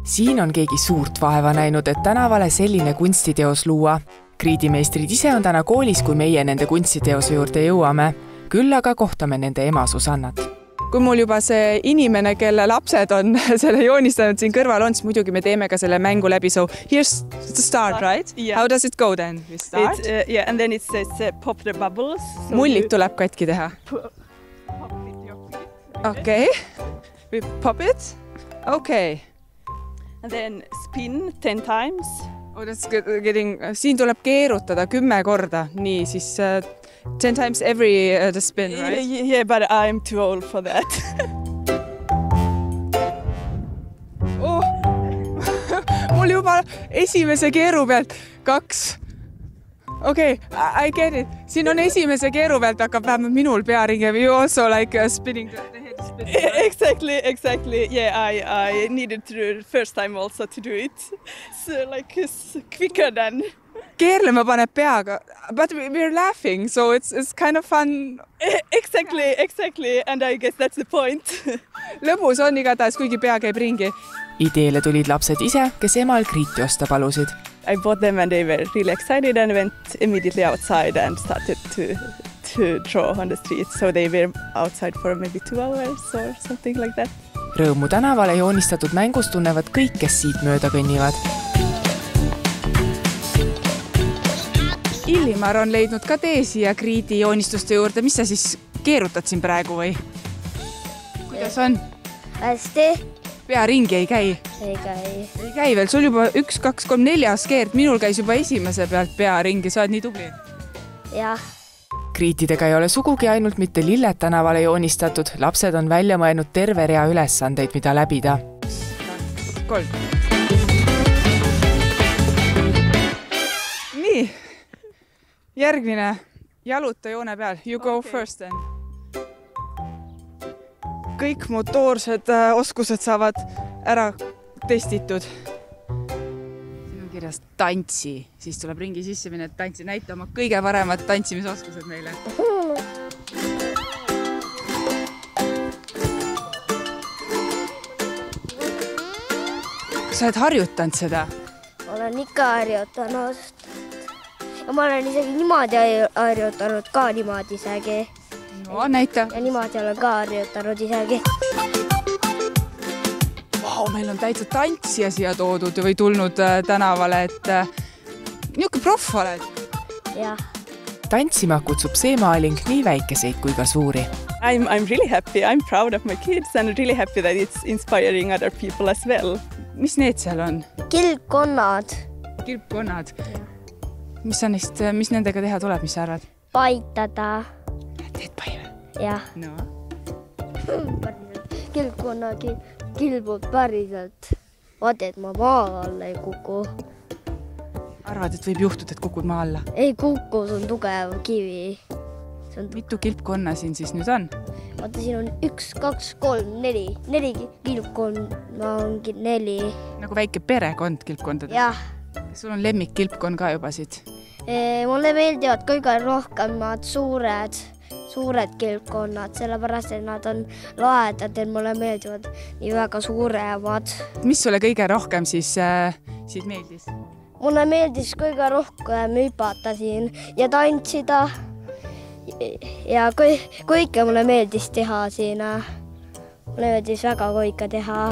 Siin on keegi suurt vaeva näinud, et tänavale selline kunstiteos luua. Kriidimeistrid ise on täna koolis, kui meie nende kunstiteose juurde jõuame. Küll aga kohtame nende ema Susannat. Kui mul juba see inimene, kelle lapsed on selle joonistanud siin kõrval on, siis muidugi me teeme ka selle mängu läbi. So here's the start, right? Yeah. How does it go then? We start? Yeah, and then it says pop the bubbles. So Mullit tuleb katki teha. pop with your feet. Okay. We pop it. Okay. And then spin 10 times. Oh, that's getting... Siin tuleb keerutada 10 korda. Nii, siis 10 times every the spin, right? Yeah, but I'm too old for that. Oh. Mul juba esimese keeru pealt 2. Okay, I get it. Siin on esimese keeru pealt hakkab vähemalt minul pearinge. You also like spinning the head spinning, right? Exactly. Yeah, I needed to first time also to do it. So like it's quicker than... Keerlema paneb peaga, but we're laughing, so it's kind of fun. Exactly, and I guess that's the point. Lõbus on igatahes, kuigi pea käib ringi. Ideele tulid lapsed ise, kes emal kriiti osta palusid. I bought them and they were really excited and went immediately outside and started to draw on the street. So they were outside for maybe 2 hours or something like that. Rõõmu tänavale joonistatud mängus tunnevad kõik, kes siit mööda kõnnivad. Illimar on leidnud ka tee siia kriidi joonistuste juurde. Mis sa siis keerutad siin praegu või? Kuidas on? Hästi. Pea ringi ei käi? Ei käi. Ei käi veel. Sul juba 1, 2, 3, 4 keert. Minul käis juba esimese pealt pea ringi. Sa oled nii tubli? Jah. Kriitidega ei ole sugugi ainult mitte lilled tänavale joonistatud. Lapsed on välja mõelnud terve rea ülesandeid, mida läbida. 3. Nii. Järgmine. Jaluta joone peal. You go first then. Kõik motoorsed oskused saavad ära testitud. Siin on kirjas tantsi. Siis tuleb ringi sisse minna, et tantsi näita oma kõige paremad tantsimisoskused meile. Sa oled harjutanud seda? Olen ikka harjutanud. Ja ma olen isegi niimoodi harjutanud ka niimoodi isegi. No, näita. Ja niimoodi olen ka harjutanud isegi. Vau, meil on täitsa tantsija siia toodud või tulnud tänavale, et niuke proff oled. Jah. Tantsima kutsub see maaling nii väikeseid kui ka suuri. I'm really happy. I'm proud of my kids and really happy that it's inspiring other people as well. Mis need seal on? Kilpkonnad. Kilpkonnad. Mis nendega teha tuleb, mis sa arvad? Paitada. Teed pai või? Jah. No. Kilpkonna kilbub päriselt. Vaata, et ma maa alla ei kuku. Arvad, et võib juhtuda, et kukud maa alla? Ei kuku, see on tugev kivi. Mitu kilpkonna siin siis nüüd on? Vaata, siin on 1, 2, 3, 4. 4 kilpkonna ongi 4. Nagu väike perekond kilpkondades? Jah. Sul on lemmik kilpkond ka juba siit? Mulle meeldivad kõige rohkem nad suured kilpkonnad, sellepärast, et nad on laedad, et mulle meeldivad nii väga suuremad. Mis sulle kõige rohkem siis siit meeldis? Mulle meeldis kõige rohkem hüpata siin ja tantsida. Ja kõike mulle meeldis teha siin. Mulle meeldis väga kõike teha.